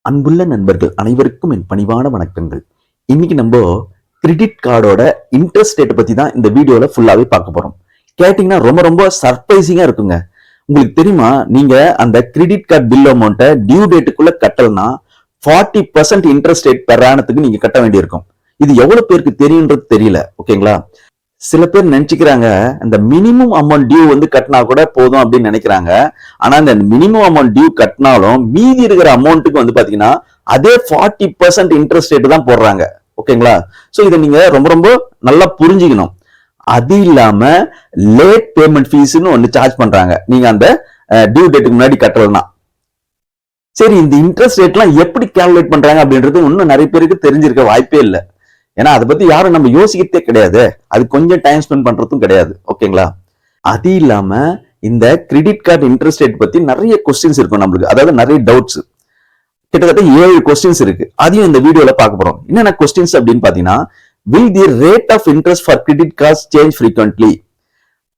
அன்புள்ள நண்பர்கள் அனைவருக்கும் என் பணிவான வணக்கங்கள். இன்னைக்கு நம்ம கிரெடிட் கார்டோட இன்ட்ரெஸ்ட் ரேட் பத்தி தான் இந்த வீடியோல ஃபுல்லாவே பார்க்க போறோம். கேட்டீங்கன்னா ரொம்ப ரொம்ப சர்ப்ரைசிங்கா இருக்குங்க. உங்களுக்கு தெரியுமா, நீங்க அந்த கிரெடிட் கார்டு பில் அமௌண்ட்டை டியூ டேட்டுக்குள்ள கட்டலனா 40% இன்ட்ரெஸ்ட் ரேட் பெர் ஆனத்துக்கு நீங்க கட்ட வேண்டியிருக்கும். இது எவ்வளவு பேருக்கு தெரியுன்றது தெரியல. ஓகேங்களா? சில பேர் நினைச்சுக்கிறாங்க அந்த மினிமம் அமௌண்ட் டியூ கட்டினா கூட போதும் அப்படின்னு நினைக்கிறாங்க. ஆனா இந்த மினிமம் அமௌண்ட் டியூ கட்டினாலும் மீதி இருக்கிற அமௌண்ட்டுக்கு பாத்தீங்கன்னா அதே 40% இன்ட்ரெஸ்ட் ரேட் தான் போடுறாங்க. ஓகேங்களா? சோ இதை நீங்க ரொம்ப ரொம்ப நல்லா புரிஞ்சுக்கணும். அது இல்லாம லேட் பேமெண்ட் ஃபீஸ்னு ஒன்னு சார்ஜ் பண்றாங்க நீங்க அந்த டியூ டேட்டுக்கு முன்னாடி கட்டலனா. சரி, இந்த இன்ட்ரெஸ்ட் ரேட் எல்லாம் எப்படி கால்குலேட் பண்றாங்க அப்படின்றது இன்னும் நிறைய பேருக்கு தெரிஞ்சிருக்க வாய்ப்பே இல்லை. ஏன்னா அதை பத்தி யாரும் நம்ம யோசிக்கிறதே கிடையாது. அது கொஞ்சம் டைம் ஸ்பெண்ட் பண்றதும் கிடையாது. ஓகேங்களா? அது இல்லாம இந்த கிரெடிட் கார்டு இன்ட்ரெஸ்ட் ரேட் பத்தி நிறைய கொஸ்டின்ஸ் இருக்கும் நம்மளுக்கு. அதாவது நிறைய டவுட்ஸ், கிட்டத்தட்ட 7 கொஸ்டின்ஸ் இருக்கு. அதையும் இந்த வீடியோல பார்க்க போறோம். என்னென்ன கொஸ்டின்ஸ் அப்படின்னு பாத்தீங்கன்னா, will the rate of interest for credit cards change frequently?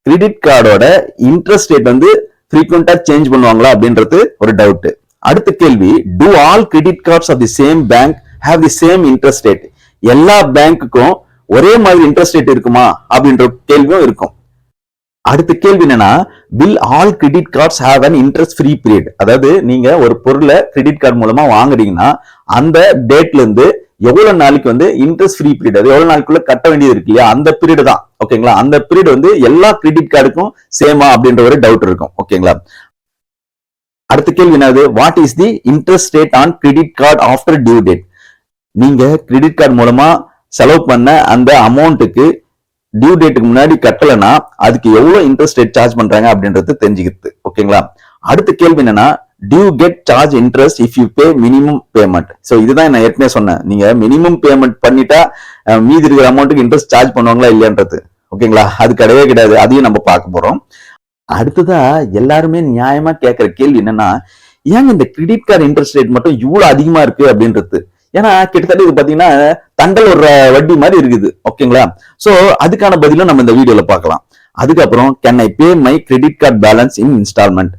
Credit கார்டோட இன்ட்ரெஸ்ட் ரேட் ஃப்ரீக்வெண்டா சேஞ்ச் பண்ணுவாங்களா அப்படின்றது ஒரு டவுட். அடுத்த கேள்வி, do all credit cards of the same bank have the same interest rate? எல்லா பேங்க்குக்கும் ஒரே மாதிரி இன்ட்ரெஸ்ட் ரேட் இருக்குமா அப்படின்ற கேள்வியும் இருக்கும். அடுத்த கேள்வி என்னன்னா, will all credit cards have an interest free period? அதாவது நீங்க ஒரு பொருளை கிரெடிட் கார்டு மூலமா வாங்குறீங்கன்னா அந்த டேட்ல இருந்து எவ்வளவு நாளைக்கு இன்ட்ரெஸ்ட் ஃப்ரீ பீரியட், அது எவ்வளவு நாளுக்குள்ள கட்ட வேண்டியது இருக்கு இல்லையா, அந்த பீரியட் தான். ஓகேங்களா? அந்த பீரியட் எல்லா கிரெடிட் கார்டுக்கும் சேமா அப்படின்ற ஒரு டவுட் இருக்கும். ஓகேங்களா? அடுத்த கேள்வி என்னது, what is the interest rate on credit card after due date? நீங்க கிரெடிட் கார்டு மூலமா செலவு பண்ண அந்த அமௌண்ட்டுக்கு டியூ டேட்டுக்கு முன்னாடி கட்டலனா அதுக்கு எவ்வளவு இன்ட்ரெஸ்ட் ரேட் சார்ஜ் பண்றாங்க அப்படின்றது தெரிஞ்சுக்கிறது. ஓகேங்களா? அடுத்த கேள்வி என்னன்னா, do you get charge interest if you pay minimum payment? So இதுதான் நான் ஏற்கனவே சொன்னேன். நீங்க மினிமம் பேமெண்ட் பண்ணிட்டா மீதி இருக்கிற அமௌண்ட்டுக்கு இன்ட்ரெஸ்ட் சார்ஜ் பண்ணுவாங்களா இல்லையான்றது. ஓகேங்களா? அது கிடையவே கிடையாது. அதையும் நம்ம பார்க்க போறோம். அடுத்ததா எல்லாருமே நியாயமா கேட்கிற கேள்வி என்னன்னா, ஏங்க இந்த கிரெடிட் கார்டு இன்ட்ரெஸ்ட் ரேட் மட்டும் இவ்வளவு அதிகமா இருக்கு அப்படின்றது. ஏன்னா கிட்டத்தட்ட இது பாத்தீங்கன்னா தண்டல் ஒரு வட்டி மாதிரி இருக்குது. ஓகேங்களா? சோ அதுக்கான பதிலும் நம்ம இந்த வீடியோல பார்க்கலாம். அதுக்கப்புறம், can I pay my credit card balance in installment?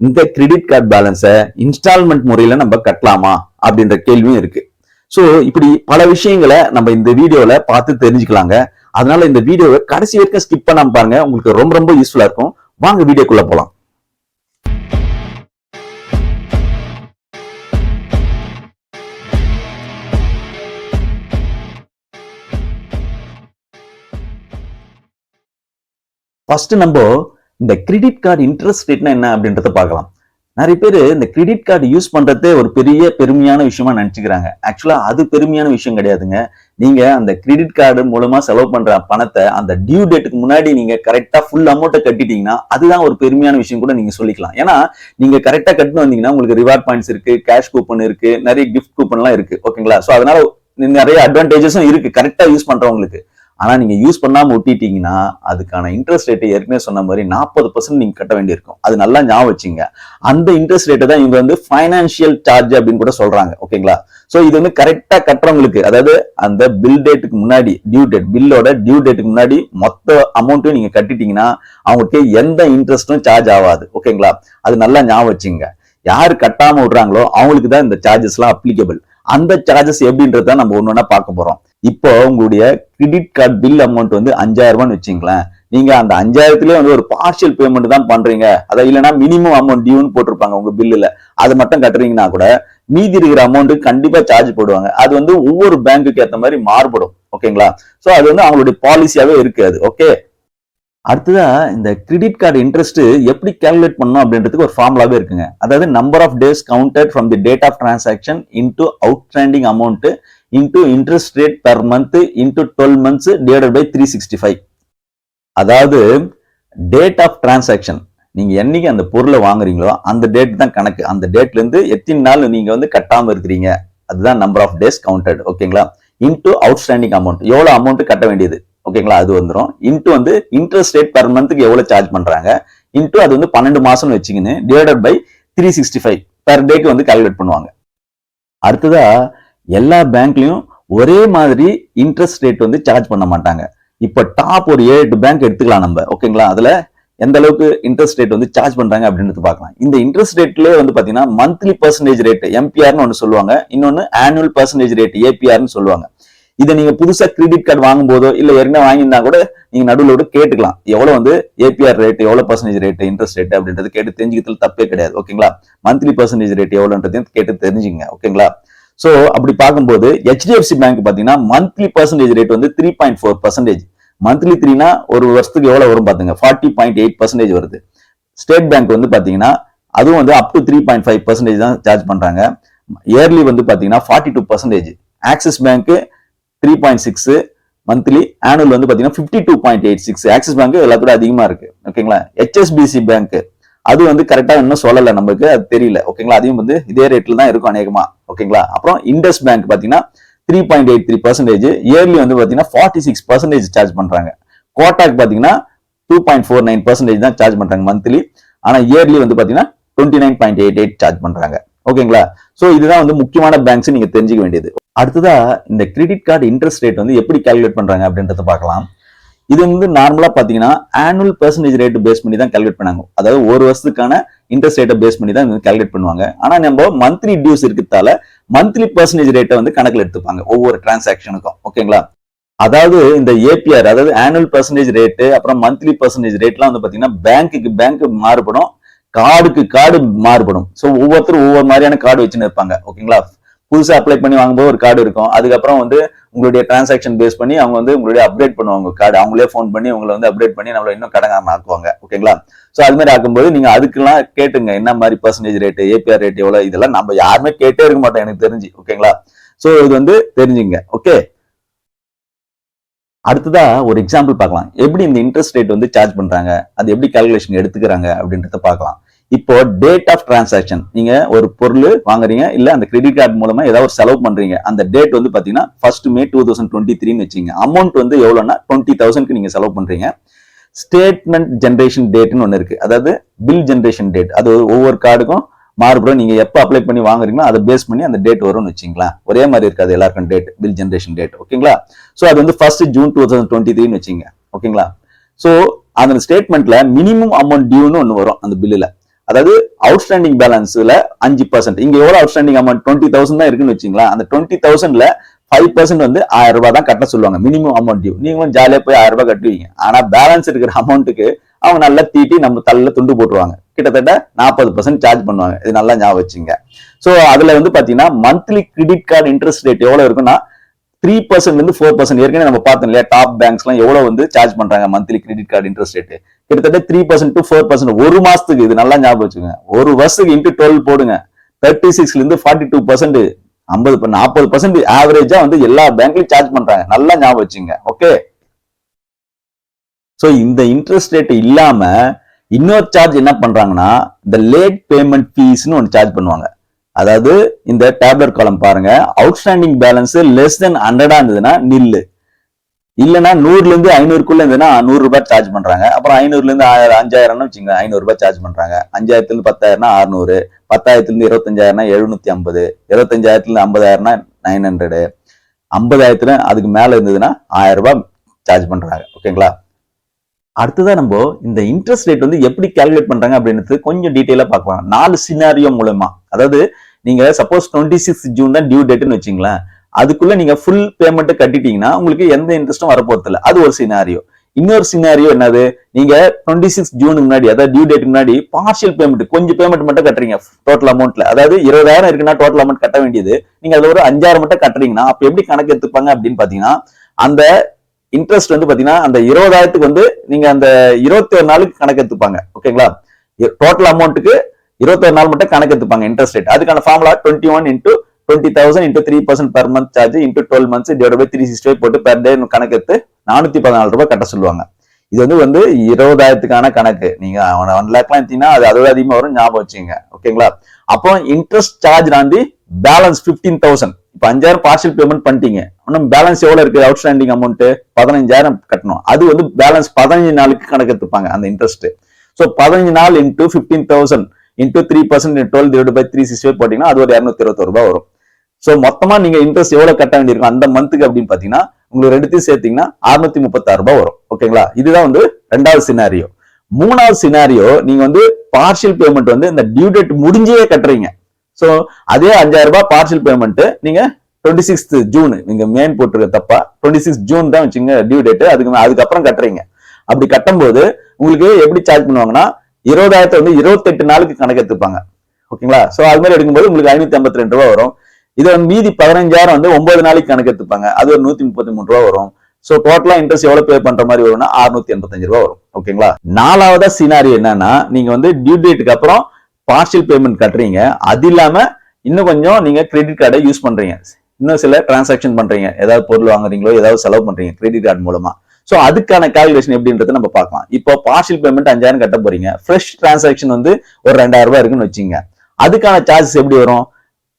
இந்த கிரெடிட் கார்டு பேலன்ஸை இன்ஸ்டால்மெண்ட் முறையில நம்ம கட்டலாமா அப்படின்ற கேள்வியும் இருக்கு. சோ இப்படி பல விஷயங்களை நம்ம இந்த வீடியோல பார்த்து தெரிஞ்சுக்கலாங்க. அதனால இந்த வீடியோவை கடைசி வரைக்கும் ஸ்கிப் பண்ணாம பாருங்க. உங்களுக்கு ரொம்ப ரொம்ப யூஸ்ஃபுல்லா இருக்கும். வாங்க வீடியோக்குள்ள போலாம். ஃபர்ஸ்ட் நம்ம இந்த கிரெடிட் கார்டு இன்ட்ரெஸ்ட் ரேட்னா என்ன அப்படின்றத பார்க்கலாம். நிறைய பேர் இந்த கிரெடிட் கார்டு யூஸ் பண்றதே ஒரு பெரிய பெருமையான விஷயமா நினைச்சுக்கிறாங்க. ஆக்சுவலா அது பெருமையான விஷயம் கிடையாதுங்க. நீங்க அந்த கிரெடிட் கார்டு மூலமா செலவு பண்ற பணத்தை அந்த டியூ டேட்டுக்கு முன்னாடி நீங்க கரெக்டா ஃபுல் அமௌண்ட்டை கட்டிட்டீங்கன்னா அதுதான் ஒரு பெருமையான விஷயம் கூட நீங்க சொல்லிக்கலாம். ஏன்னா நீங்க கரெக்டா கட்டினு வந்தீங்கன்னா உங்களுக்கு ரிவார்ட் பாயிண்ட்ஸ் இருக்கு, கேஷ் கூப்பன் இருக்கு, நிறைய கிஃப்ட் கூப்பன் எல்லாம் இருக்கு. ஓகேங்களா? சோ அதனால நிறைய அட்வான்டேஜஸும் இருக்கு கரெக்டா யூஸ் பண்றவங்களுக்கு. ஆனா நீங்க யூஸ் பண்ணாம ஒட்டிட்டீங்கன்னா அதுக்கான இன்ட்ரெஸ்ட் ரேட் ஏற்கனவே சொன்ன மாதிரி 40% நீங்க கட்ட வேண்டியிருக்கும். அது நல்லா ஞாபகம் வச்சுங்க. அந்த இன்ட்ரெஸ்ட் ரேட்டை தான் இவங்க ஃபைனான்சியல் சார்ஜ் அப்படின்னு கூட சொல்றாங்க. ஓகேங்களா? சோ இது கரெக்டா கட்டுறவங்களுக்கு, அதாவது அந்த பில் டேட்டுக்கு முன்னாடி டியூ டேட், பில்லோட டியூ டேட்டுக்கு முன்னாடி மொத்த அமௌண்ட்டும் நீங்க கட்டிட்டீங்கன்னா அவங்களுக்கு எந்த இன்ட்ரெஸ்டும் சார்ஜ் ஆகாது. ஓகேங்களா? அது நல்லா ஞாபகம் வச்சுங்க. யாரு கட்டாம விடுறாங்களோ அவங்களுக்கு தான் இந்த சார்ஜஸ் எல்லாம் அப்ளிகபிள். அந்த சார்ஜஸ் எப்படின்றத நம்ம ஒன்னொன்னா பார்க்க போறோம். இப்போ உங்களுடைய கிரெடிட் கார்டு பில் அமௌண்ட் 5000 ரூபான்னு வச்சுங்களேன். நீங்க அந்த 5000த்திலே ஒரு பார்ஷியல் பேமெண்ட் தான் பண்றீங்க, அதாவது இல்லைன்னா மினிமம் அமௌண்ட் டியூன்னு போட்டிருப்பாங்க உங்க பில்லுல, அது மட்டும் கட்டுறீங்கன்னா கூட மீதி இருக்கிற அமௌண்ட் கண்டிப்பா சார்ஜ் போடுவாங்க. அது ஒவ்வொரு பேங்குக்கு ஏற்ற மாதிரி மாறுபடும். ஓகேங்களா? சோ அது அவங்களுடைய பாலிசியாவே இருக்கு அது. ஓகே, அடுத்ததா இந்த கிரெடிட் கார்டு இன்ட்ரெஸ்ட் எப்படி கால்குலேட் பண்ணணும் அப்படின்றதுக்கு ஒரு ஃபார்முலாவே இருக்குங்க. அதாவது number of days counted from the date of transaction into outstanding amount into interest rate per month into 12 months divided by 365. அதாவது டேட் ஆஃப் டிரான்சாக்ஷன், நீங்க என்னைக்கு அந்த பொருளை வாங்குறீங்களோ அந்த டேட் தான் கணக்கு. அந்த டேட்ல இருந்து எத்தனை நாள் நீங்க கட்டாம இருக்கிறீங்க, அதுதான் நம்பர் ஆஃப் டேஸ் கவுண்டட். ஓகேங்களா? இன்டு அவுட்ஸ்டாண்டிங் அமௌண்ட், எவ்வளவு அமௌண்ட் கட்ட வேண்டியது. ஓகேங்களா? அது வந்துடும். இன்டு இன்ட்ரெஸ்ட் ரேட் பெர் மந்த்துக்கு எவ்வளவு சார்ஜ் பண்றாங்க, இன்டு அது 12 மாசம் வச்சுக்கின்னு டிவைடட் பை 365 பெர் டேக்கு கால்குலேட் பண்ணுவாங்க. அடுத்ததா எல்லா பேங்க்லயும் ஒரே மாதிரி இன்ட்ரெஸ்ட் ரேட் சார்ஜ் பண்ண மாட்டாங்க. இப்ப டாப் ஒரு 7-8 பேங்க் எடுத்துக்கலாம் நம்ம. ஓகேங்களா? அதுல எந்த அளவுக்கு இன்ட்ரெஸ்ட் ரேட் வந்து சார்ஜ் பண்றாங்க அப்படின்றது பார்க்கலாம். இந்த இன்ட்ரெஸ்ட் ரேட்லயே வந்து பாத்தீங்கன்னா மந்த்லி பர்சன்டேஜ் ரேட் எம்பிஆர்னு ஒன்று சொல்லுவாங்க, இன்னொன்னு ஆனுவல் பர்சன்டேஜ் ரேட் ஏபிஆர்னு சொல்லுவாங்க. இதை நீங்க புதுசா கிரெடிட் கார்டு வாங்கும் போதோ இல்ல ஏற்கனவே வாங்கியிருந்தா கூட நீங்க நடுவில் கேட்டுக்கலாம், எவ்வளவு வந்து ஏபிஆர் ரேட், எவ்வளவு பர்சன்டேஜ் ரேட், இன்ட்ரெஸ்ட் ரேட் அப்படின்றது கேட்டு தெரிஞ்சுக்கிறதுல தப்பே கிடையாது. ஓகேங்களா, மந்த்லி பர்சன்டேஜ் ரேட் எவ்வளவுன்றதையும் கேட்டு தெரிஞ்சுங்க. ஓகேங்களா, சோ அப்படி பார்க்கும்போது ஹெச்டிஎஃப்சி பேங்க் பாத்தீங்கன்னா மந்த்லி பர்சன்டேஜ் ரேட் வந்து 3.4%. மந்த்லி 3னா ஒரு வருஷத்துக்கு எவ்வளவு வரும் பாத்துங்க, 40.8% வருது. ஸ்டேட் பேங்க் வந்து பாத்தீங்கன்னா அதுவும் வந்து அப் டு 3.5% தான் சார்ஜ் பண்றாங்க. இயர்லி வந்து பாத்தீங்கன்னா 42%. ஆக்சிஸ் பேங்க் 3.6 மந்த்லி, ஆனுவல் வந்து பாத்தீங்கன்னா 52.86. ஆக்சிஸ் பேங்க் எல்லாத்தோட அதிகமா இருக்கு. ஓகேங்களா, ஹெச்எஸ்பிசி பேங்க் அது வந்து கரெக்டா இன்னும் சொல்லல, நமக்கு அது தெரியல. ஓகேங்களா, அதையும் வந்து இதே ரேட்ல தான் இருக்கும் அநேகமா. ஓகேங்களா, அப்புறம் இண்டஸ் பேங்க் பாத்தீங்கன்னா 3.83%, இயர்லி வந்து பாத்தீங்கன்னா 46% சார்ஜ் பண்றாங்க. கோட்டாக் பாத்தீங்கன்னா 2.49% தான் சார்ஜ் பண்றாங்க மந்த்லி, ஆனா இயர்லி வந்து பாத்தீங்கன்னா 29.88 சார்ஜ் பண்றாங்க. ஓகேங்களா, சோ இதுதான் வந்து முக்கியமான பேங்க்ஸ் நீங்க தெரிஞ்சுக்க வேண்டியது. அடுத்ததா இந்த கிரெடிட் கார்டு இன்ட்ரெஸ்ட் ரேட் வந்து எப்படி கால்குலேட் பண்றாங்க அப்படின்றத பார்க்கலாம். இது வந்து நார்மலா பாத்தீங்கன்னா ஆனுவல் பெர்சன்டேஜ் ரேட் பேஸ் பண்ணி தான் கால்குலேட் பண்ணாங்க. அதாவது ஒரு வருஷத்துக்கான இன்ட்ரெஸ்ட் ரேட்டை பேஸ் பண்ணி தான் கால்குலேட் பண்ணுவாங்க. ஆனா நம்ம மந்த்லி டியூஸ் இருக்கிறதால மந்த்லி பெர்சன்டேஜ் ரேட்டை வந்து கணக்கில் எடுத்துப்பாங்க ஒவ்வொரு டிரான்சாக்ஷனுக்கும். ஓகேங்களா, அதாவது இந்த ஏபிஆர், அதாவது ஆனுவல் பெர்சன்டேஜ் ரேட்டு, அப்புறம் மந்த்லி பெர்சன்டேஜ் ரேட்லாம் வந்து பாத்தீங்கன்னா பேங்க்குக்கு பேங்க் மாறுபடும், கார்டுக்கு கார்டு மாறுபடும். ஸோ ஒவ்வொருத்தரும் ஒவ்வொரு மாதிரியான கார்டு வச்சுன்னு இருப்பாங்க. ஓகேங்களா, புதுசா அப்ளை பண்ணி வாங்கும்போது ஒரு கார்டு இருக்கும், அதுக்கப்புறம் வந்து உங்களுடைய டிரான்சாக்ஷன் பேஸ் பண்ணி அவங்க வந்து உங்களுடைய அப்டேட் பண்ணுவாங்க கார்டு, அவங்களே ஃபோன் பண்ணி உங்களை வந்து அப்டேட் பண்ணி நம்மள இன்னும் கடங்காம ஆக்குவாங்க. ஓகேங்களா, சோ அது மாதிரி ஆக்கும்போது நீங்க அதுக்கெல்லாம் கேட்டுங்க, என்ன மாதிரி பர்சன்டேஜ் ரேட், ஏபிஆர் ரேட் எவ்வளவு, இதெல்லாம் நம்ம யாருமே கேட்டே இருக்க மாட்டோம் எனக்கு தெரிஞ்சு. ஓகேங்களா, சோ இது வந்து தெரிஞ்சுங்க. ஓகே, அடுத்ததா ஒரு எக்ஸாம்பிள் பார்க்கலாம், எப்படி இந்த இன்ட்ரெஸ்ட் ரேட் வந்து சார்ஜ் பண்றாங்க, அது எப்படி கால்குலேஷன் எடுத்துக்கிறாங்க அப்படின்றத பார்க்கலாம். இப்போ டேட் ஆஃப் டிரான்சாக்ஷன், நீங்க ஒரு பொருள் வாங்குறீங்க இல்ல அந்த கிரெடிட் கார்டு மூலமா ஏதாவது ஒரு செலவு பண்றீங்க, அந்த டேட் வந்து பாத்தீங்கன்னா 1 May 2023 வச்சுங்க. அமௌண்ட் வந்து எவ்வளவுன்னா 20,000 நீங்க செலவு பண்றீங்க. ஸ்டேட்மெண்ட் ஜெனரேஷன் டேட்னு ஒன்னு இருக்கு, அதாவது பில் ஜெனரேஷன் டேட், அது ஒவ்வொரு கார்டுக்கும் மாறுபடும். நீங்க எப்ப அப்ளை பண்ணி வாங்குறீங்களோ அதை பேஸ் பண்ணி அந்த டேட் வரும்னு வச்சுங்களா, ஒரே மாதிரி இருக்காது எல்லாருக்கும் டேட், பில் ஜெனரேஷன் டேட். ஓகேங்களா, சோ அது வந்து 1 June 2023 வச்சுங்க. ஓகேங்களா, சோ அந்த ஸ்டேட்மெண்ட்ல மினிமம் அமௌண்ட் டியூன்னு ஒன்னு வரும் அந்த பில்லுல, அதாவது அவுட்ஸ்டாண்டிங் பேலன்ஸ்ல 5%. இங்க எவ்வளவு அவுட்ஸ்டாண்டிங் அமௌண்ட் 20,000 தான் இருக்குன்னு வச்சுங்களா, அந்த 20,000ல 5% வந்து 1000 ரூபாய் தான் கட்ட சொல்லுவாங்க மினிமம் அமௌண்ட் டியூ. நீங்களும் ஜாலியா போய் 1000 ரூபாய் கட்டுவீங்க, ஆனா பேலன்ஸ் இருக்கிற அமௌண்ட்டுக்கு அவங்க நல்லா தீட்டி நம்ம தலையில துண்டு போட்டுருவாங்க, கிட்டத்தட்ட 40% சார்ஜ் பண்ணுவாங்க. இது நல்லா ஞாபகம் வச்சுங்க. சோ அதுல வந்து பாத்தீங்கன்னா monthly credit card interest rate எவ்வளவு இருக்குன்னா 3% இருந்து 4%. ஏற்கனவே நம்ம பார்த்தோம் இல்லையா, டாப் பேங்க்ஸ் எல்லாம் எவ்வளவு வந்து சார்ஜ் பண்றாங்க monthly credit card interest rate, கிட்டத்தட்ட 3% to 4% ஒரு மாசத்துக்கு. இது நல்லா ஞாபகம் வச்சுங்க, ஒரு வருஷத்துக்கு இன்டு 12 போடுங்க, 36ல இருந்து 42%, 40% ஆவரேஜா வந்து எல்லா பேங்க்லயும் சார்ஜ் பண்றாங்க. நல்லா ஞாபகம் வச்சுங்க. ஓகே, சோ இந்த இன்ட்ரெஸ்ட் ரேட் இல்லாம இன்னொரு சார்ஜ் என்ன பண்றாங்கன்னா இந்த லேட் பேமெண்ட் ஃபீஸ்னு ஒன்னு சார்ஜ் பண்ணுவாங்க. அதாவது இந்த டேப்லெட் காலம் பாருங்க, அவுட்ஸ்டாண்டிங் பேலன்ஸ் லெஸ் தென் 100 இருந்ததுன்னா நில்லு, இல்லைன்னா 100ல இருந்து 500க்குள்ள இருந்ததுன்னா 100 ரூபாய் சார்ஜ் பண்றாங்க. அப்புறம் 500ல இருந்து 5000 வச்சுங்க, 500 ரூபாய் சார்ஜ் பண்றாங்க. 5000ல இருந்து 10,000 600, 10,000ல இருந்து 25,000 750, 25,000ல இருந்து 50,000 900, 50,000 அதுக்கு மேல இருந்ததுன்னா 1000 ரூபாய் சார்ஜ் பண்றாங்க. ஓகேங்களா, அடுத்ததான் நம்ம இந்த இன்ட்ரெஸ்ட் ரேட் வந்து எப்படி கால்குலேட் பண்றாங்க அப்படின்றது கொஞ்சம் டீடைலா பார்க்கலாம் 4 சினாரியோ மூலமா. அதாவது நீங்க சப்போஸ் 26 June தான் டியூ டேட்னு வச்சுங்களேன், அதுக்குள்ள நீங்க ஃபுல் பேமெண்ட் கட்டிட்டீங்கன்னா உங்களுக்கு எந்த இன்ட்ரெஸ்டும் வரப்போறது இல்லை, அது ஒரு சினாரியோ. இன்னொரு சினாரியோ என்னது, நீங்க 26 June முன்னாடி, அதாவது டியூ டேட் முன்னாடி பார்ஷியல் பேமெண்ட், கொஞ்சம் பேமெண்ட் மட்டும் கட்டுறீங்க டோட்டல் அமௌண்ட்ல, அதாவது 20,000 இருக்குன்னா டோட்டல் அமௌண்ட் கட்ட வேண்டியது நீங்க அதுல ஒரு 5,000 மட்டும் கட்டுறீங்கன்னா அப்ப எப்படி கணக்கு எடுத்துப்பாங்க அப்படின்னு பாத்தீங்கன்னா, அந்த இன்ட்ரெஸ்ட் வந்து பாத்தீங்கன்னா அந்த 20,000க்கு வந்து நீங்க அந்த 21 நாளுக்கு கணக்கு எடுத்துப்பாங்க. ஓகேங்களா, டோட்டல் அமௌண்ட்டுக்கு 21 நாள் மட்டும் கணக்கு எடுத்துப்பாங்க இன்ட்ரெஸ்ட் ரேட். அதுக்கான formula 21 into 20,000 into 3% per month charge into 12 months divided by 365 போட்டு per day கணக்கு எடுத்து 414 ரூபாய் கட்ட சொல்லுவாங்க. இது வந்து 20,000க்கான கணக்கு. நீங்க 1 லேக்லாம் எடுத்தீங்கன்னா அது அதோட அதிகமா வரும், ஞாபகம் வச்சுங்க. ஓகேங்களா, அப்போ இன்ட்ரெஸ்ட் சார்ஜ் ஆண்டி பேலன்ஸ் 15,000. இப்ப 5,000 பார்ஷியல் பேமெண்ட் பண்ணிட்டீங்க, இன்னும் பேலன்ஸ் எவ்வளவு இருக்கு, அவுட்ஸ்டாண்டிங் அமௌண்ட் 15,000 கட்டணும். அது வந்து பேலன்ஸ் 15 நாளுக்கு கணக்கு எடுத்துப்பாங்க அந்த இன்ட்ரெஸ்ட். சோ 15 நாள் into 15,000 into 3% 12 divided by 365 போட்டீங்கன்னா அது ஒரு 221 ரூபாய் வரும். சோ மொத்தமா நீங்க இன்ட்ரெஸ்ட் எவ்வளவு கட்ட வேண்டியிருக்கும் அந்த மந்த்துக்கு அப்படின்னு பாத்தீங்கன்னா உங்களுக்கு ரெண்டுத்தையும் சேர்த்தீங்கன்னா 636 ரூபாய் வரும். ஓகேங்களா, இதுதான் வந்து ரெண்டாவது சினாரியோ. மூணாவது சினாரியோ நீங்க வந்து பார்ஷியல் பேமெண்ட் வந்து இந்த டியூ டேட் முடிஞ்சே கட்டுறீங்க. சோ அதே 5000 ரூபாய் பார்ஷியல் பேமெண்ட் நீங்க 26th ஜூன் நீங்க மெயின் போட்டுருக்க தப்பா 26th ஜூன் தான் வச்சுங்க டியூ டேட். அதுக்கப்புறம் கட்டுறீங்க. அப்படி கட்டும் போது உங்களுக்கு எப்படி சார்ஜ் பண்ணுவாங்கன்னா 20,000 வந்து 28 நாளுக்கு கணக்கு எடுத்துப்பாங்க. ஓகேங்களா? சோ அது மாதிரி எடுக்கும்போது உங்களுக்கு 552 ரூபாய் வரும். இது மீதி 15,000 வந்து 9 நாளைக்கு கணக்கு எடுத்துப்பாங்க. அது ஒரு 133 ரூபாய் வரும். சோ டோட்டலா இன்ட்ரெஸ்ட் எவ்வளவு பே பண்ற மாதிரி வரும்னா 685 ரூபாய் வரும். ஓகேங்களா? நாலாவதா சினாரி என்னன்னா நீங்க வந்து டியூ டேட்டுக்கு அப்புறம் பார்ஷியல் பேமெண்ட் கட்டுறீங்க. அது இல்லாம இன்னும் கொஞ்சம் நீங்க கிரெடிட் கார்டை யூஸ் பண்றீங்க. இன்னும் சில டிரான்சாக்ஷன் பண்றீங்க. ஏதாவது பொருள் வாங்குறீங்களோ ஏதாவது செலவு பண்றீங்க கிரெடிட் கார்டு மூலமா. சோ அதுக்கான கால்குலேஷன் எப்படின்றத நம்ம பார்க்கலாம். இப்போ பார்ஷியல் பேமெண்ட் 5000 கட்ட போறீங்க. ஃப்ரெஷ் டிரான்சாக்ஷன் வந்து ஒரு 2000 ரூபாய் இருக்குன்னு வச்சுங்க. அதுக்கான சார்ஜஸ் எப்படி வரும்?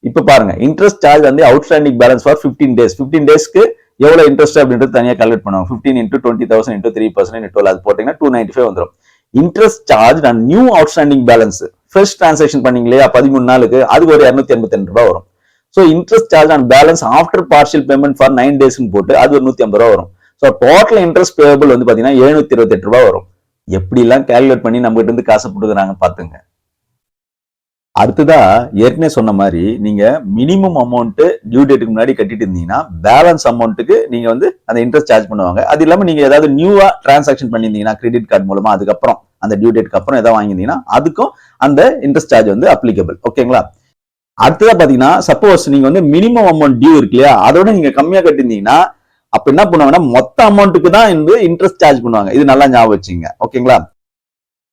இப்ப பாருங்க, இன்ட்ரெஸ்ட் சார்ஜ் வந்து அவுட்ஸ்டாண்டிங் பேலன்ஸ் ஃபார் 15 days. 15 டேஸ்க்கு எவ்வளவு இன்ட்ரெஸ்ட் அப்படின்றது தனியா கால்குலேட் பண்ணுவாங்க. 15 into 20,000 into 3% into 12 அது போட்டீங்கன்னா 295 வந்துடும். Interest charge and new outstanding balance fresh transaction பண்ணீங்க இல்லையா 13 நாளுக்கு, அதுக்கு ஒரு 282 ரூபாய் வரும். So interest charge and balance after partial payment for 9 daysன்னு போட்டு அது ஒரு 150 ரூபாய் வரும். சோ டோட்டல் இன்ட்ரெஸ்ட் பேயபிள் வந்து பாத்தீங்கன்னா 728 ரூபாய் வரும். எப்படி எல்லாம் கால்குலேட் பண்ணி நம்ம கிட்ட இருந்து காசு போட்டுக்கிறாங்க பாத்துங்க. அடுத்ததா ஏற்கனவே சொன்ன மாதிரி நீங்க மினிமம் அமௌண்ட் டியூ டேட்டுக்கு முன்னாடி கட்டிட்டு இருந்தீங்கன்னா பேலன்ஸ் அமௌண்ட்டுக்கு நீங்க வந்து அந்த இன்ட்ரெஸ்ட் சார்ஜ் பண்ணுவாங்க. அது இல்லாம நீங்க ஏதாவது நியூவா டிரான்சாக்ஷன் பண்ணிருந்தீங்கன்னா கிரெடிட் கார்டு மூலமா அதுக்கப்புறம் அந்த டியூ டேட்டுக்கு அப்புறம் ஏதாவது வாங்கியிருந்தீங்கன்னா அதுக்கும் அந்த இன்ட்ரெஸ்ட் சார்ஜ் வந்து அப்ளிகபிள். ஓகேங்களா? அடுத்ததா பாத்தீங்கன்னா சப்போஸ் நீங்க வந்து மினிமம் அமௌண்ட் டியூ இருக்கு இல்லையா, அதோட நீங்க கம்மியா கட்டிருந்தீங்கன்னா அப்ப என்ன பண்ணுவாங்கன்னா மொத்த அமௌண்ட்டுக்கு தான் வந்து இன்ட்ரெஸ்ட் சார்ஜ் பண்ணுவாங்க. இது நல்லா ஞாபகம் வச்சுங்க. ஓகேங்களா?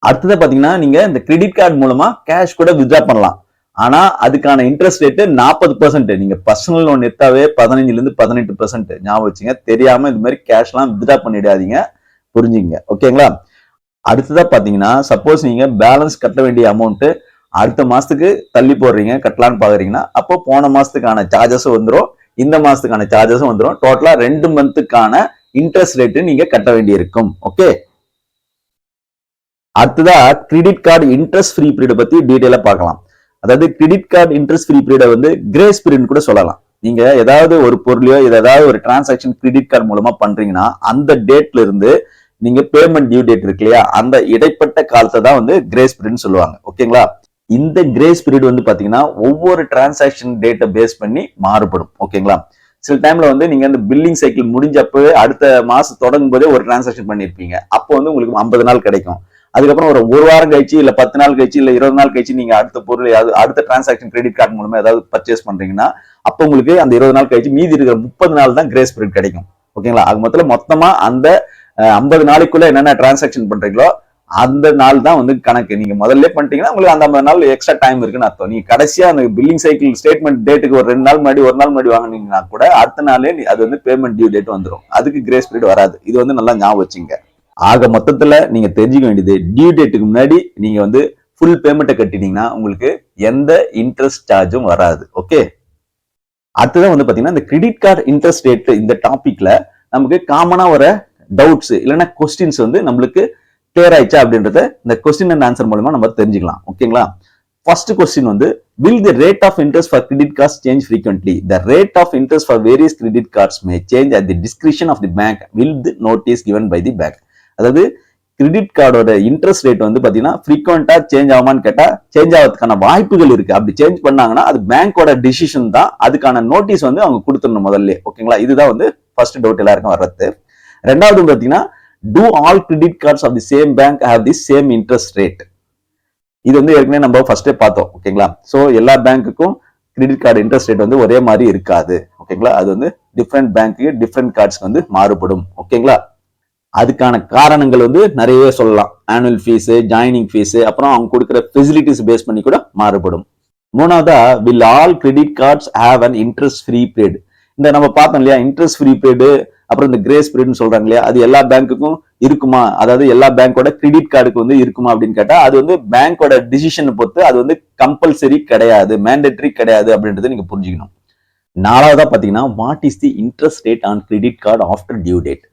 அடுத்தது பாத்தீங்கன்னா நீங்க இந்த கிரெடிட் கார்டு மூலமா கேஷ் கூட வித்ட்ரா பண்ணலாம். ஆனா அதுக்கான இன்ட்ரெஸ்ட் ரேட் 40%. நீங்க பர்சனல் லோன் எடுத்தாவே 15ல இருந்து 18%. ஞாபகம் வச்சுங்க. தெரியாம இது மாதிரி கேஷ் எல்லாம் வித்ட்ரா பண்ணிடாதீங்க. புரிஞ்சுங்க. ஓகேங்களா? அடுத்ததா பாத்தீங்கன்னா சப்போஸ் நீங்க பேலன்ஸ் கட்ட வேண்டிய அமௌண்ட் அடுத்த மாசத்துக்கு தள்ளி போடுறீங்க கட்டலான்னு பாக்குறீங்கன்னா அப்போ போன மாசத்துக்கான சார்ஜஸும் வந்துடும், இந்த மாசத்துக்கான சார்ஜஸும் வந்துடும். டோட்டலா 2 மந்த்துக்கான இன்ட்ரெஸ்ட் ரேட் நீங்க கட்ட வேண்டி இருக்கும். ஓகே. அடுத்ததா credit card interest free period பத்தி டீடைலா பார்க்கலாம். அதாவது credit card interest free period வந்து கிரேஸ் பீரியட் கூட சொல்லலாம். நீங்க ஏதாவது ஒரு பொருளையோ ஏதாவது ஒரு டிரான்சாக்ஷன் கிரெடிட் கார்டு மூலமா பண்றீங்கன்னா அந்த டேட்ல இருந்து நீங்க பேமெண்ட் டியூ டேட் இருக்கு இல்லையா, அந்த இடைப்பட்ட காலத்தை தான் வந்து கிரேஸ் பீரியட் சொல்லுவாங்க. ஓகேங்களா? இந்த கிரேஸ் பீரியட் வந்து பாத்தீங்கன்னா ஒவ்வொரு டிரான்சாக்ஷன் டேட்டை பேஸ் பண்ணி மாறுபடும். ஓகேங்களா? சில டைம்ல வந்து நீங்க அந்த பில்லிங் சைக்கிள் முடிஞ்சப்பவே அடுத்த மாசம் தொடங்கும் போதே ஒரு டிரான்சாக்ஷன் பண்ணிருப்பீங்க. அப்போ வந்து உங்களுக்கு 50 நாள் கிடைக்கும். அதுக்கப்புறம் ஒரு வாரம் கழிச்சு இல்ல 10 நாள் கழிச்சு இல்ல 20 நாள் கழிச்சு நீங்க அடுத்த பொருள் அடுத்த டிரான்சாக்ஷன் கிரெடிட் கார்டு மூலமா ஏதாவது பர்ச்சேஸ் பண்றீங்கன்னா அப்போ உங்களுக்கு அந்த 20 நாள் கழிச்சு மீதி இருக்கிற 30 நாள் தான் கிரேஸ் பீரியட் கிடைக்கும். ஓகேங்களா? அது மொத்தமா அந்த 50 நாளைக்குள்ள என்னென்ன டிரான்சாக்ஷன் பண்றீங்களோ அந்த நாள் தான் வந்து கணக்கு. நீங்க முதல்ல பண்ணிட்டீங்கன்னா உங்களுக்கு அந்த 50 நாள் எக்ஸ்ட்ரா டைம் இருக்குன்னு அர்த்தம். நீங்க கடைசியா அந்த பில்லிங் சைக்கிள் ஸ்டேட்மெண்ட் டேட்டுக்கு ஒரு 2 நாள் முன்னாடி 1 நாள் முன்னாடி வாங்கினீங்கன்னா கூட அடுத்த நாளே அது வந்து பேமெண்ட் டியூ டேட் வந்துடும். அதுக்கு கிரேஸ் பீரியட் வராது. இது வந்து நல்லா ஞாபகம் வச்சுங்க. ஆக மொத்தத்துல நீங்க தெரிஞ்சுக்க வேண்டியது டியூ டேட்டுக்கு முன்னாடி நீங்க வந்து ஃபுல் பேமெண்ட்டை கட்டிட்டீங்கன்னா உங்களுக்கு எந்த இன்ட்ரெஸ்ட் சார்ஜும் வராது. ஓகே. அடுத்ததான் வந்து பாத்தீங்கன்னா இந்த கிரெடிட் கார்டு இன்ட்ரெஸ்ட் ரேட் இந்த டாபிக்ல நமக்கு காமனா வர டவுட்ஸ் இல்லைன்னா கொஸ்டின்ஸ் வந்து நம்மளுக்கு கிளியர் ஆயிடுச்சா அப்படின்றத இந்த கொஸ்டின் அண்ட் ஆன்சர் மூலமா நம்ம தெரிஞ்சுக்கலாம். ஓகேங்களா? ஃபர்ஸ்ட் கொஸ்டின் வந்து will the rate of interest for credit cards change frequently? The rate of interest for various credit cards may change at the discretion of the bank will the notice given by the bank. அதாவது credit கார்டோட interest rate வந்து பாத்தீங்கன்னா ஃப்ரீக்வெண்டா change ஆகுமான்னு கேட்டா change ஆகிறதுக்கான வாய்ப்புகள் இருக்கு. அப்படி சேஞ்ச் பண்ணாங்கன்னா அது பேங்கோட டிசிஷன் தான். அதுக்கான நோட்டீஸ் வந்து அவங்க கொடுத்துடணும் முதல்ல. ஓகேங்களா? இதுதான் வந்து ஃபர்ஸ்ட் டவுட் எல்லாருக்கும் வர்றது. ரெண்டாவது பாத்தீங்கன்னா do all credit cards of the same bank have the same interest rate? இது வந்து ஏற்கனவே நம்ம ஃபர்ஸ்டே பார்த்தோம். ஓகேங்களா? சோ எல்லா பேங்க்குக்கும் கிரெடிட் கார்டு இன்ட்ரெஸ்ட் ரேட் வந்து ஒரே மாதிரி இருக்காது. ஓகேங்களா? அது வந்து டிஃப்ரெண்ட் பேங்க்கு டிஃப்ரெண்ட் கார்ட்ஸ்க்கு வந்து மாறுபடும். ஓகேங்களா? அதுக்கான காரணங்கள் வந்து நிறைய சொல்லலாம். ஆனுவல் ஃபீஸ், ஜாயினிங் ஃபீஸ், அப்புறம் அவங்க கொடுக்குற ஃபெசிலிட்டிஸ் பேஸ் பண்ணி கூட மாறுபடும். மூணாவதா will all credit cards have an interest free period? இந்த நம்ம பார்த்தோம் இல்லையா இன்ட்ரெஸ்ட் ஃப்ரீ பீரியட், அப்புறம் இந்த கிரேஸ் பீரியட்னு சொல்றாங்க இல்லையா, அது எல்லா பேங்க்குக்கும் இருக்குமா? அதாவது எல்லா பேங்கோட கிரெடிட் கார்டுக்கு வந்து இருக்குமா அப்படின்னு கேட்டா அது வந்து பேங்கோட டிசிஷனை பொறுத்து அது வந்து கம்பல்சரி கிடையாது, மேண்டேட்டரி கிடையாது அப்படின்றத நீங்க புரிஞ்சுக்கணும். நாலாவதா பாத்தீங்கன்னா what is the interest rate on credit card after due date?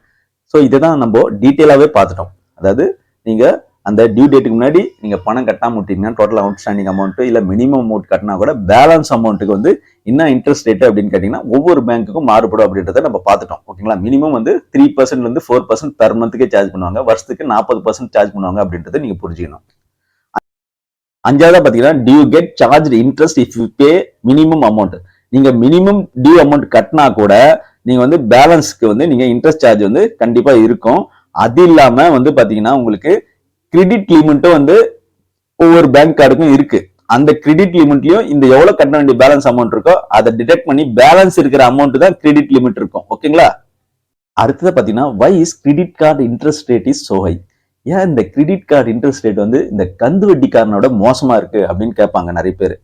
So இதை தான் நம்ம டீட்டெயிலாவே பார்த்துட்டோம். அதாவது நீங்க அந்த டியூ டேட்டுக்கு முன்னாடி நீங்க பணம் கட்டாம விட்டீங்கன்னா டோட்டல் அவுட்ஸ்டாண்டிங் அமௌண்ட் இல்ல மினிமம் அமௌண்ட் கட்டினா கூட பேலன்ஸ் அமௌண்ட்டுக்கு வந்து என்ன இன்ட்ரெஸ்ட் ரேட் அப்படின்னு கேட்டீங்கன்னா ஒவ்வொரு பேங்க்குக்கும் மாறுபடும் அப்படின்றத நம்ம பார்த்துட்டோம். ஓகேங்களா? மினிமம் வந்து 3% இருந்து 4% பெர் மந்த்துக்கே சார்ஜ் பண்ணுவாங்க. வருஷத்துக்கு 40% சார்ஜ் பண்ணுவாங்க அப்படின்றத நீங்க புரிஞ்சுக்கணும். அஞ்சாவதா பாத்தீங்கன்னா do get charge interest if you pay minimum amount. நீங்க மினிமம் டியூ அமௌண்ட் கட்டினா கூட நீங்க வந்து பேலன்ஸ்க்கு வந்து நீங்க இன்ட்ரெஸ்ட் சார்ஜ் வந்து கண்டிப்பா இருக்கும். அது இல்லாம வந்து பாத்தீங்கன்னா உங்களுக்கு கிரெடிட் லிமிட்டும் வந்து ஒவ்வொரு பேங்க் கார்டுக்கும் இருக்கு. அந்த கிரெடிட் லிமிட்லயும் இந்த எவ்வளவு கட்ட வேண்டிய பேலன்ஸ் அமௌண்ட் இருக்கோ அதை டிடெக்ட் பண்ணி பேலன்ஸ் இருக்கிற அமௌண்ட் தான் கிரெடிட் லிமிட் இருக்கும். ஓகேங்களா? அடுத்தது பாத்தீங்கன்னா why is credit card interest rate is so high. ஏன் இந்த கிரெடிட் கார்டு இன்ட்ரெஸ்ட் ரேட் வந்து இந்த கந்து வட்டிக்காரனோட மோசமா இருக்கு அப்படின்னு கேட்பாங்க நிறைய பேர்.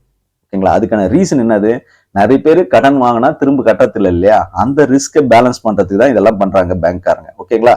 ஓகேங்களா? அதுக்கான ரீசன் என்னது? நிறைய பேர் கடன் வாங்கினா திரும்ப கட்டத்துல இல்லையா, அந்த ரிஸ்கை பேலன்ஸ் பண்றதுக்கு தான் இதெல்லாம் பண்றாங்க பேங்க்காரங்க. ஓகேங்களா?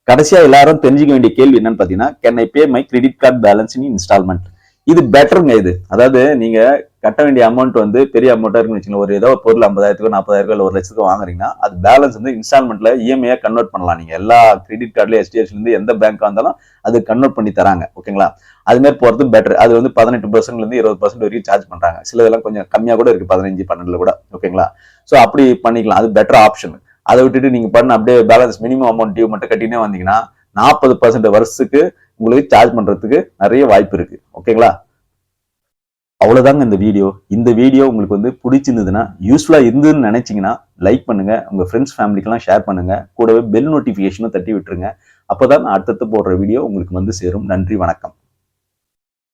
கடைசியா எல்லாரும் தெரிஞ்சுக்க வேண்டிய கேள்வி என்னன்னு பாத்தீங்கன்னா, can I pay my credit card balance in installment. இது பெட்டருங்க. இது அதாவது நீங்க கட்ட வேண்டிய அமௌண்ட் வந்து பெரிய அமௌண்டா இருக்குன்னு வச்சுக்கோங்க. ஒரு ஏதோ ஒரு பொருள் 50,000 40,000 இல்ல 1,00,000 வாங்குறீங்கன்னா அது பேலன்ஸ் வந்து இன்ஸ்டால்மெண்ட்ல இஎம்ஐயா கன்வெர்ட் பண்ணலாம். நீங்க எல்லா கிரெடிட் கார்டுல HDFC இருந்து எந்த பேங்க் வந்தாலும் அது கன்வெர்ட் பண்ணி தராங்க. ஓகேங்களா? அது மாதிரி போறது பெட்டர். அது வந்து 18% இருந்து 20% வரைக்கும் சார்ஜ் பண்றாங்க. சில இதெல்லாம் கொஞ்சம் கம்மியா கூட இருக்கு, 15 12 கூட. ஓகேங்களா? சோ அப்படி பண்ணிக்கலாம். அது பெட்டர் ஆப்ஷன். அதை விட்டுட்டு நீங்க பண்ண அப்படியே பேலன்ஸ் மினிமம் அமௌண்ட் டியூ மட்டும் கட்டினே வந்தீங்கன்னா 40% வருஷத்துக்கு உங்களுக்கு சார்ஜ் பண்றதுக்கு நிறைய வாய்ப்பு இருக்கு. ஓகேங்களா? அவ்வளவுதாங்க இந்த வீடியோ. இந்த வீடியோ உங்களுக்கு வந்து பிடிச்சிருந்ததுன்னா, யூஸ்ஃபுல்லா இருந்ததுன்னு நினைச்சீங்கன்னா லைக் பண்ணுங்க, உங்க ஃப்ரெண்ட்ஸ் ஃபேமிலிக்கெல்லாம் ஷேர் பண்ணுங்க, கூடவே பெல் நோட்டிபிகேஷனும் தட்டி விட்டுருங்க. அப்பதான் அடுத்தடுத்து போடுற வீடியோ உங்களுக்கு வந்து சேரும். நன்றி, வணக்கம்.